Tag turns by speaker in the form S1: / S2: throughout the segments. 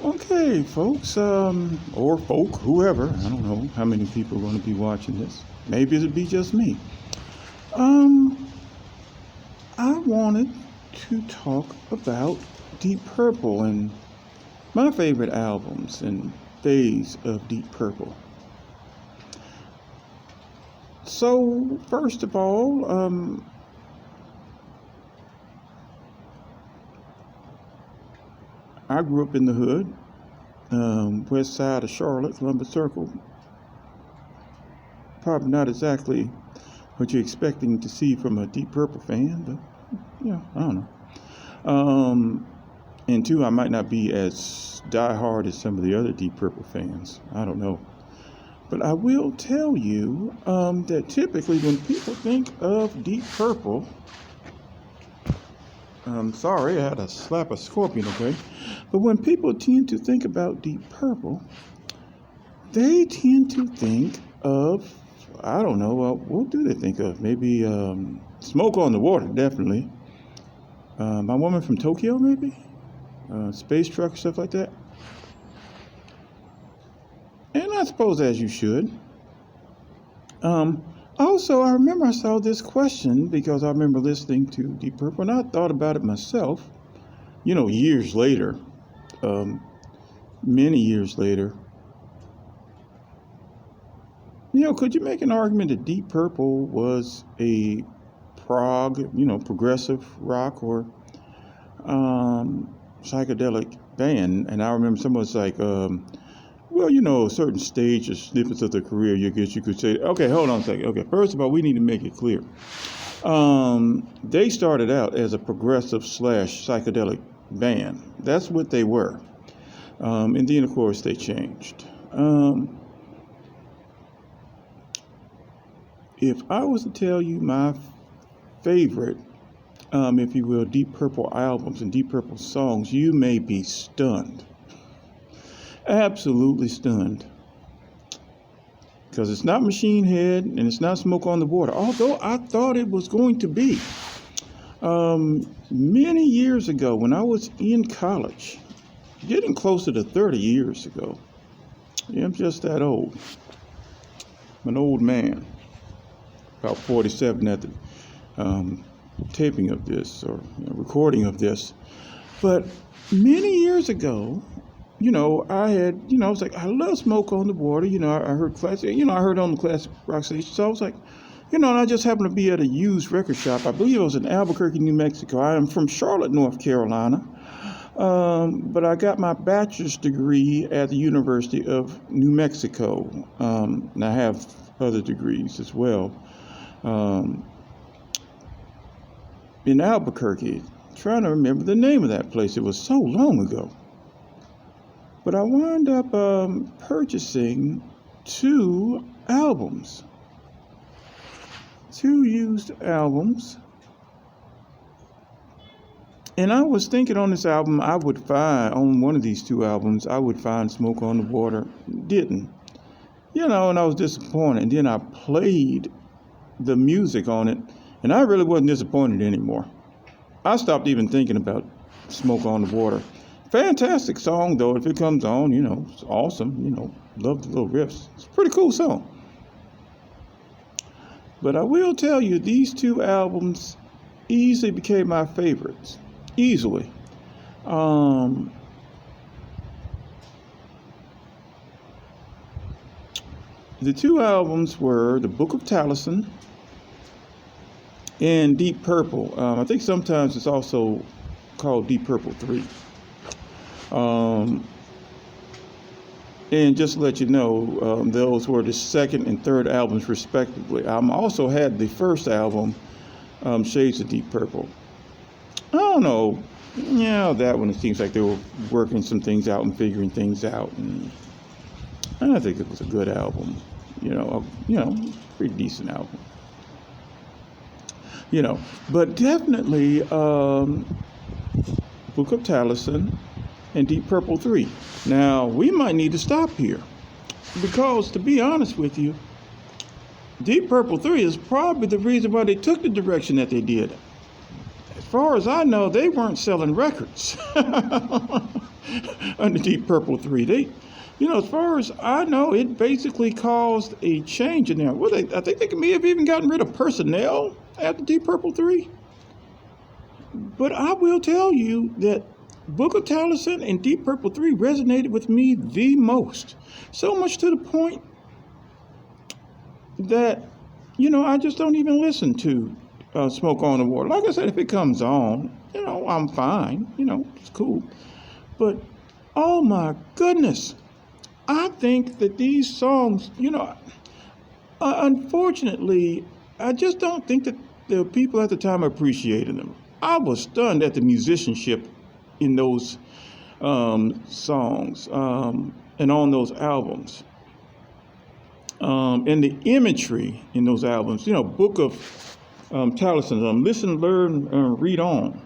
S1: Okay, folks, or folk, whoever. I don't know how many people are going to be watching this. Maybe it'll be just me. Um, I wanted to talk about Deep Purple and my favorite albums and phase of Deep Purple. So, first of all, I grew up in the hood, west side of Charlotte, Columbus Circle. Probably not exactly what you're expecting to see from a Deep Purple fan, but I don't know. And two, I might not be as diehard as some of the other Deep Purple fans. I don't know. But I will tell you that typically when people think of Deep Purple, sorry, I had to slap a scorpion, okay? But when people tend to think about Deep Purple, they tend to think of, I don't know, what do they think of? Maybe Smoke on the Water, definitely. My Woman from Tokyo, maybe? Space Truck, stuff like that. And I suppose as you should. Also, I remember I saw this question because I remember listening to Deep Purple, and I thought about it myself, years later, many years later. Could you make an argument that Deep Purple was a progressive rock or psychedelic band? And I remember someone was like, a certain stage or snippets of their career, you could say, okay, hold on a second. Okay, first of all, we need to make it clear. They started out as a progressive / psychedelic band. That's what they were. And then, of course, they changed. If I was to tell you my favorite, if you will, Deep Purple albums and Deep Purple songs, you may be stunned. Absolutely stunned. Because it's not Machine Head and it's not Smoke on the Water, although I thought it was going to be. Many years ago when I was in college, getting closer to 30 years ago, I'm just that old. I'm an old man, about 47 at the taping of this or recording of this. But many years ago, I was like, I love Smoke on the Water. I heard classic, I heard on the classic rock station. So I was like, and I just happened to be at a used record shop. I believe it was in Albuquerque, New Mexico. I am from Charlotte, North Carolina. But I got my bachelor's degree at the University of New Mexico. And I have other degrees as well. In Albuquerque, trying to remember the name of that place. It was so long ago. But I wound up purchasing 2 albums. 2 used albums. And I was thinking on this album, I would find, on one of these 2 albums, I would find Smoke on the Water. Didn't. And I was disappointed. And then I played the music on it, and I really wasn't disappointed anymore. I stopped even thinking about Smoke on the Water. Fantastic song, though. If it comes on, it's awesome. Love the little riffs. It's a pretty cool song. But I will tell you, these 2 albums easily became my favorites. Easily. The 2 albums were The Book of Taliesin and Deep Purple. I think sometimes it's also called Deep Purple 3. And just to let you know, those were the second and third albums respectively. I also had the first album, Shades of Deep Purple. I don't know. That one, it seems like they were working some things out and figuring things out. And I think it was a good album. Pretty decent album. But definitely Book of Taliesin and Deep Purple 3. Now, we might need to stop here because, to be honest with you, Deep Purple 3 is probably the reason why they took the direction that they did. As far as I know, they weren't selling records. under Deep Purple 3. As far as I know, it basically caused a change in there. I think they may have even gotten rid of personnel after Deep Purple 3. But I will tell you that Book of Taliesyn and Deep Purple 3 resonated with me the most. So much to the point that, I just don't even listen to Smoke on the Water. Like I said, if it comes on, I'm fine. It's cool. But, oh my goodness, I think that these songs, unfortunately, I just don't think that the people at the time appreciated them. I was stunned at the musicianship in those songs and on those albums. And the imagery in those albums, Book of Taliesyn, Listen, Learn, Read On,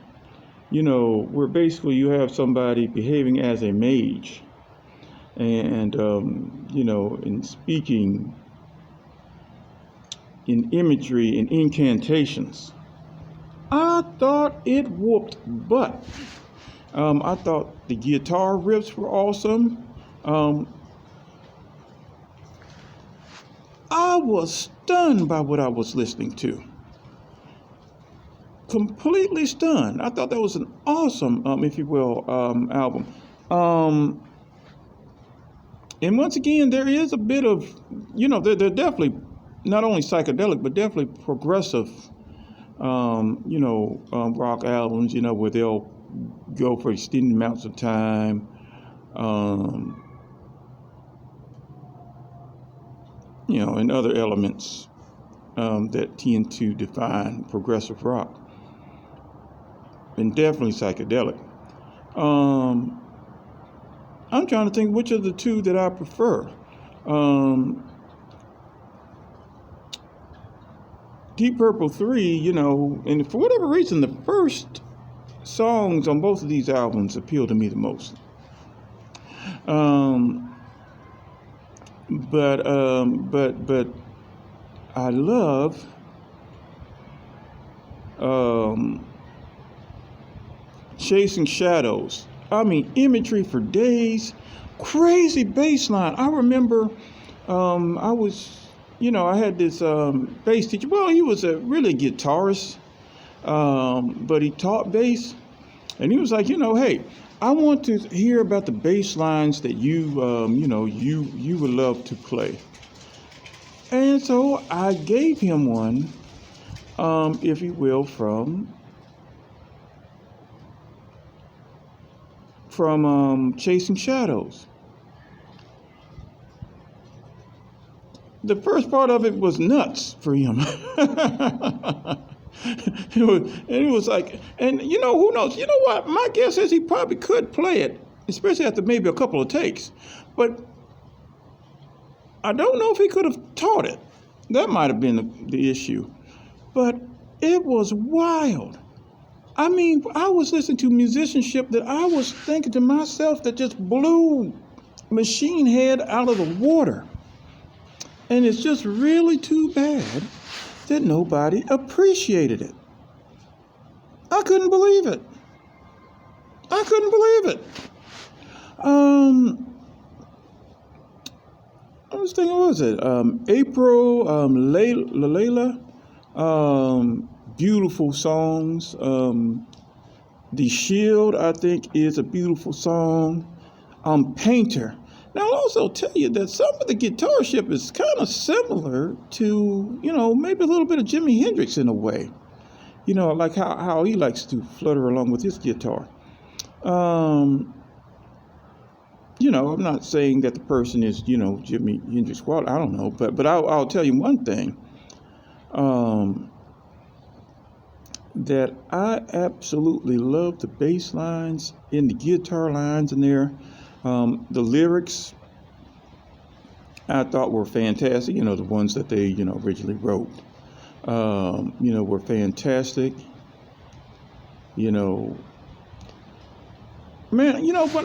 S1: where basically you have somebody behaving as a mage and, in speaking in imagery and incantations. I thought it whooped butt. I thought the guitar riffs were awesome. I was stunned by what I was listening to. Completely stunned. I thought that was an awesome, if you will, album. And once again, there is a bit of, they're definitely not only psychedelic, but definitely progressive, rock albums, where they'll go for extended amounts of time. And other elements that tend to define progressive rock. And definitely psychedelic. I'm trying to think which of the two that I prefer. Deep Purple 3, and for whatever reason, the first songs on both of these albums appeal to me the most. But I love Chasing Shadows. I mean, imagery for days, crazy bass line. I remember I had this bass teacher. Well, he was a really guitarist, but he taught bass. And he was like, hey, I want to hear about the bass lines that you would love to play. And so I gave him one, if you will, from Chasing Shadows. The first part of it was nuts for him. It was like, and who knows? You know what? My guess is he probably could play it, especially after maybe a couple of takes. But I don't know if he could have taught it. That might have been the issue. But it was wild. I mean, I was listening to musicianship that I was thinking to myself that just blew Machine Head out of the water. And it's just really too bad that nobody appreciated it. I couldn't believe it. I was thinking, what was it? April, Layla. Beautiful songs. The Shield, I think, is a beautiful song. Painter. Now, I'll also tell you that some of the guitarship is kind of similar to, maybe a little bit of Jimi Hendrix in a way. Like how he likes to flutter along with his guitar. I'm not saying that the person is, Jimi Hendrix. Well, I don't know, but I'll tell you one thing. That I absolutely love the bass lines and the guitar lines in there. The lyrics I thought were fantastic. The ones that they, originally wrote, were fantastic. Man, but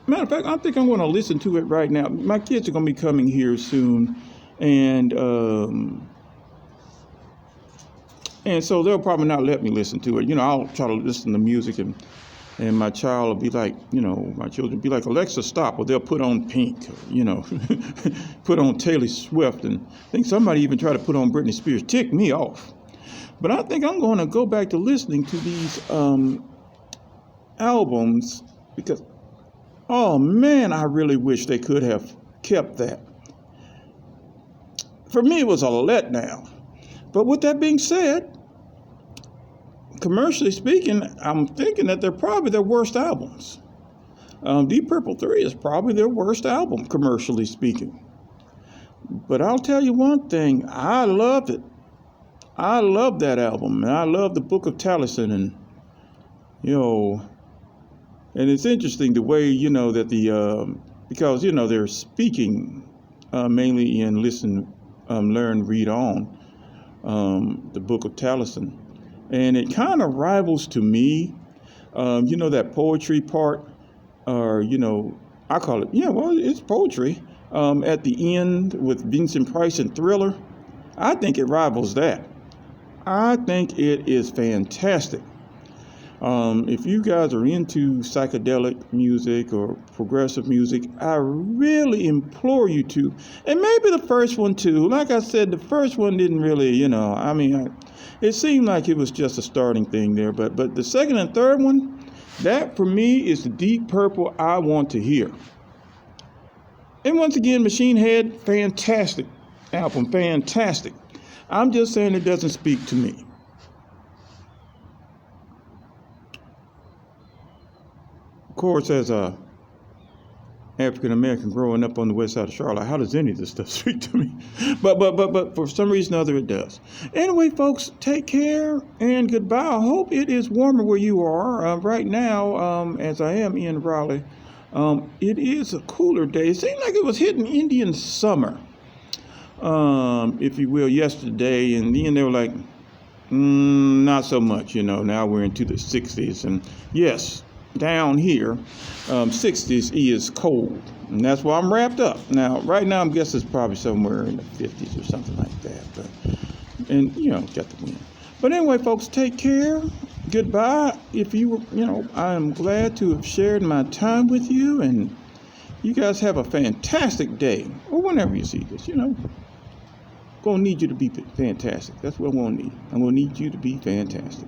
S1: matter of fact, I think I'm going to listen to it right now. My kids are going to be coming here soon, and so they'll probably not let me listen to it. I'll try to listen to music and And my child will be like, my children will be like, Alexa, stop. Or they'll put on Pink, put on Taylor Swift. And I think somebody even tried to put on Britney Spears. Tick me off. But I think I'm going to go back to listening to these albums because, oh man, I really wish they could have kept that. For me, it was a letdown. But with that being said, commercially speaking, I'm thinking that they're probably their worst albums. Deep Purple 3 is probably their worst album, commercially speaking. But I'll tell you one thing, I loved it. I love that album, and I love the Book of Taliesin, and and it's interesting the way that because they're speaking mainly in listen, learn, read on, the Book of Taliesin, and it kind of rivals to me, that poetry part, or I call it it's poetry at the end with Vincent Price and Thriller. I think it rivals that. I think it is fantastic. If you guys are into psychedelic music or progressive music, I really implore you to. And maybe the first one too. Like I said, the first one didn't really, it seemed like it was just a starting thing there. But the second and third one, that for me is the Deep Purple I want to hear. And once again, Machine Head, fantastic album, fantastic. I'm just saying it doesn't speak to me. Of course, as a African American growing up on the west side of Charlotte, how does any of this stuff speak to me? But for some reason or other, it does. Anyway, folks, take care and goodbye. I hope it is warmer where you are. Right now, as I am in Raleigh, it is a cooler day. It seemed like it was hitting Indian summer. If you will, yesterday, and then they were like, not so much, now we're into the 60s, and yes, down here, 60s is cold, and that's why I'm wrapped up. Now, right now, I'm guessing it's probably somewhere in the 50s or something like that, and, got the wind. But anyway, folks, take care, goodbye. If you were, I am glad to have shared my time with you, and you guys have a fantastic day, or whenever you see this, Gonna need you to be fantastic. That's what I'm gonna need. I'm gonna need you to be fantastic.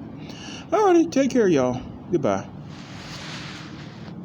S1: Alrighty, take care, y'all. Goodbye.